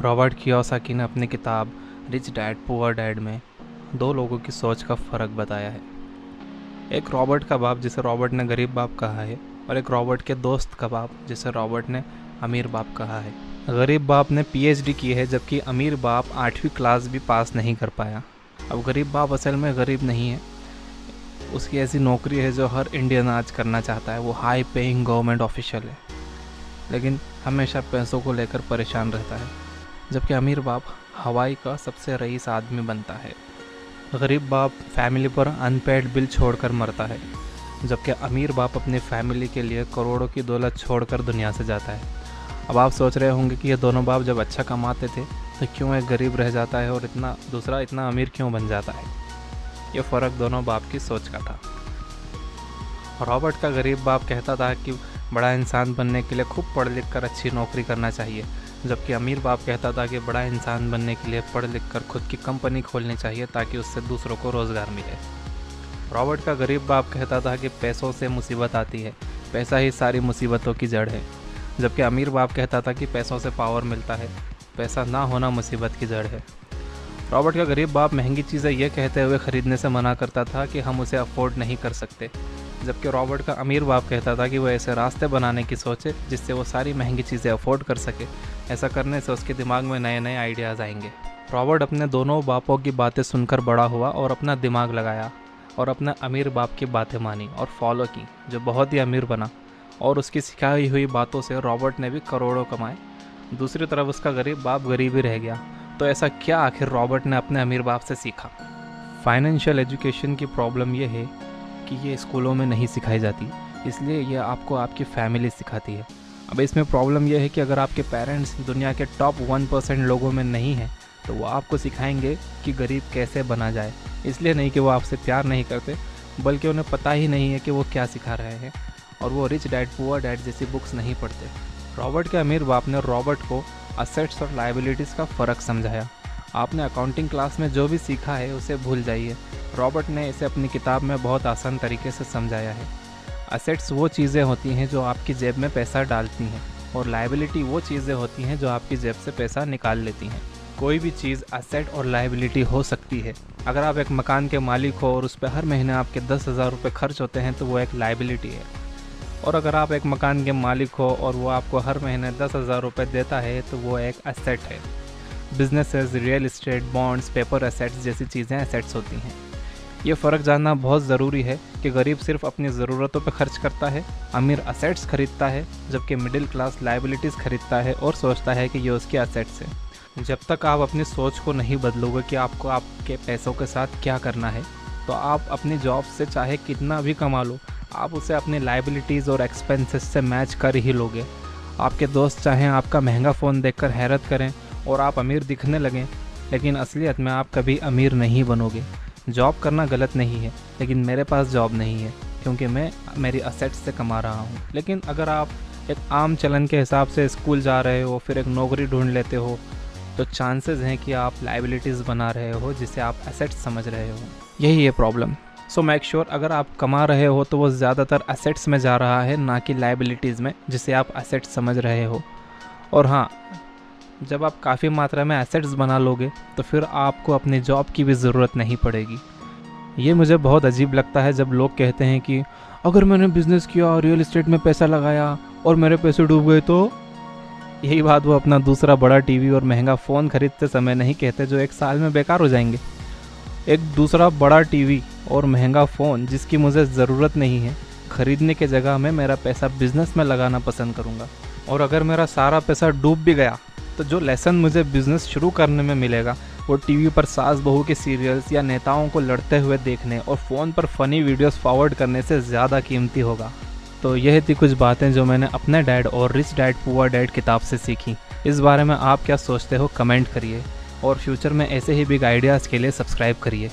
Robert Kiyosaki ने अपनी किताब रिच डैड पुअर डैड में दो लोगों की सोच का फ़र्क बताया है। एक रॉबर्ट का बाप जिसे रॉबर्ट ने गरीब बाप कहा है, और एक रॉबर्ट के दोस्त का बाप जिसे रॉबर्ट ने अमीर बाप कहा है। गरीब बाप ने पीएचडी की है, जबकि अमीर बाप 8वीं क्लास भी पास नहीं कर पाया। अब गरीब बाप असल में गरीब नहीं है, उसकी ऐसी नौकरी है जो हर इंडियन आज करना चाहता है। वो हाई पेइंग गवर्नमेंट ऑफिशियल है, लेकिन हमेशा पैसों को लेकर परेशान रहता है। जबकि अमीर बाप हवाई का सबसे रईस आदमी बनता है। गरीब बाप फैमिली पर अनपेड बिल छोड़कर मरता है, जबकि अमीर बाप अपनी फैमिली के लिए करोड़ों की दौलत छोड़कर दुनिया से जाता है। अब आप सोच रहे होंगे कि ये दोनों बाप जब अच्छा कमाते थे तो क्यों एक गरीब रह जाता है और दूसरा इतना अमीर क्यों बन जाता है। ये फ़र्क दोनों बाप की सोच का था। रॉबर्ट का गरीब बाप कहता था कि बड़ा इंसान बनने के लिए खूब पढ़ लिख कर अच्छी नौकरी करना चाहिए, जबकि अमीर बाप कहता था कि बड़ा इंसान बनने के लिए पढ़ लिख कर खुद की कंपनी खोलनी चाहिए ताकि उससे दूसरों को रोज़गार मिले। रॉबर्ट का गरीब बाप कहता था कि पैसों से मुसीबत आती है, पैसा ही सारी मुसीबतों की जड़ है, जबकि अमीर बाप कहता था कि पैसों से पावर मिलता है, पैसा ना होना मुसीबत की जड़ है। रॉबर्ट का गरीब बाप महंगी चीज़ें यह कहते हुए ख़रीदने से मना करता था कि हम उसे अफोर्ड नहीं कर सकते, जबकि रॉबर्ट का अमीर बाप कहता था कि वह ऐसे रास्ते बनाने की सोचे जिससे वो सारी महंगी चीज़ें अफोर्ड कर सके। ऐसा करने से उसके दिमाग में नए नए आइडियाज़ आएंगे। रॉबर्ट अपने दोनों बापों की बातें सुनकर बड़ा हुआ और अपना दिमाग लगाया और अपने अमीर बाप की बातें मानी और फॉलो की, जो बहुत ही अमीर बना, और उसकी सिखाई हुई बातों से रॉबर्ट ने भी करोड़ों कमाए। दूसरी तरफ उसका गरीब बाप गरीब ही रह गया। तो ऐसा क्या आखिर रॉबर्ट ने अपने अमीर बाप से सीखा? फाइनेंशियल एजुकेशन की प्रॉब्लम यह है कि ये स्कूलों में नहीं सिखाई जाती, इसलिए ये आपको आपकी फैमिली सिखाती है। अब इसमें प्रॉब्लम यह है कि अगर आपके पेरेंट्स दुनिया के टॉप 1% लोगों में नहीं हैं, तो वो आपको सिखाएंगे कि गरीब कैसे बना जाए। इसलिए नहीं कि वो आपसे प्यार नहीं करते, बल्कि उन्हें पता ही नहीं है कि वो क्या सिखा रहे हैं, और वो रिच डैड पुअर डैड जैसी बुक्स नहीं पढ़ते। रॉबर्ट के अमीर बाप ने रॉबर्ट को असेट्स और लायबिलिटीज़ का फ़र्क समझाया। आपने अकाउंटिंग क्लास में जो भी सीखा है उसे भूल जाइए। रॉबर्ट ने इसे अपनी किताब में बहुत आसान तरीके से समझाया है। असेट्स वो चीज़ें होती हैं जो आपकी जेब में पैसा डालती हैं, और लायबिलिटी वो चीज़ें होती हैं जो आपकी जेब से पैसा निकाल लेती हैं। कोई भी चीज़ असेट और लायबिलिटी हो सकती है। अगर आप एक मकान के मालिक हो और उस पर हर महीने आपके 10,000 रुपये खर्च होते हैं तो वो एक लायबिलिटी है। और अगर आप एक मकान के मालिक हो और वो आपको हर महीने 10,000 रुपये देता है तो वो एक असेट है। Businesses, real estate, bonds, paper assets जैसी चीज़ें एसेट्स होती हैं। ये फ़र्क जानना बहुत ज़रूरी है कि गरीब सिर्फ अपनी ज़रूरतों पर खर्च करता है, अमीर असेट्स खरीदता है, जबकि मिडिल क्लास लायबिलिटीज़ खरीदता है और सोचता है कि ये उसकी असेट्स है। जब तक आप अपनी सोच को नहीं बदलोगे कि आपको आपके पैसों के साथ क्या करना है, तो आप अपनी जॉब से चाहे कितना भी कमा लो, आप उसे अपनी लायबिलिटीज़ और एक्सपेंसेस से मैच कर ही लोगे। आपके दोस्त चाहें आपका महंगा फ़ोन देखकर हैरत करें और आप अमीर दिखने लगें, लेकिन असलियत में आप कभी अमीर नहीं बनोगे। जॉब करना गलत नहीं है, लेकिन मेरे पास जॉब नहीं है क्योंकि मैं मेरी असेट्स से कमा रहा हूँ। लेकिन अगर आप एक आम चलन के हिसाब से स्कूल जा रहे हो, फिर एक नौकरी ढूंढ लेते हो, तो चांसेस हैं कि आप लायबिलिटीज़ बना रहे हो जिसे आप एसेट्स समझ रहे हो। यही है प्रॉब्लम। सो मेक श्योर अगर आप कमा रहे हो तो वो ज़्यादातर एसेट्स में जा रहा है, ना कि लायबिलिटीज़ में जिसे आप एसेट्स समझ रहे हो। और हाँ, जब आप काफ़ी मात्रा में एसेट्स बना लोगे तो फिर आपको अपनी जॉब की भी ज़रूरत नहीं पड़ेगी। ये मुझे बहुत अजीब लगता है जब लोग कहते हैं कि अगर मैंने बिज़नेस किया, रियल इस्टेट में पैसा लगाया और मेरे पैसे डूब गए तो। यही बात वो अपना दूसरा बड़ा टीवी और महंगा फ़ोन खरीदते समय नहीं कहते, जो एक साल में बेकार हो जाएंगे। एक दूसरा बड़ा टीवी और महंगा फ़ोन जिसकी मुझे ज़रूरत नहीं है, ख़रीदने के जगह मैं मेरा पैसा बिज़नेस में लगाना पसंद करूँगा। और अगर मेरा सारा पैसा डूब भी गया तो जो लेसन मुझे बिज़नेस शुरू करने में मिलेगा वो टीवी पर सास बहू के सीरियल्स या नेताओं को लड़ते हुए देखने और फ़ोन पर फ़नी वीडियोस फॉरवर्ड करने से ज़्यादा कीमती होगा। तो यह थी कुछ बातें जो मैंने अपने डैड और रिच डैड पुअर डैड किताब से सीखी। इस बारे में आप क्या सोचते हो कमेंट करिए, और फ्यूचर में ऐसे ही बिग आइडियाज़ के लिए सब्सक्राइब करिए।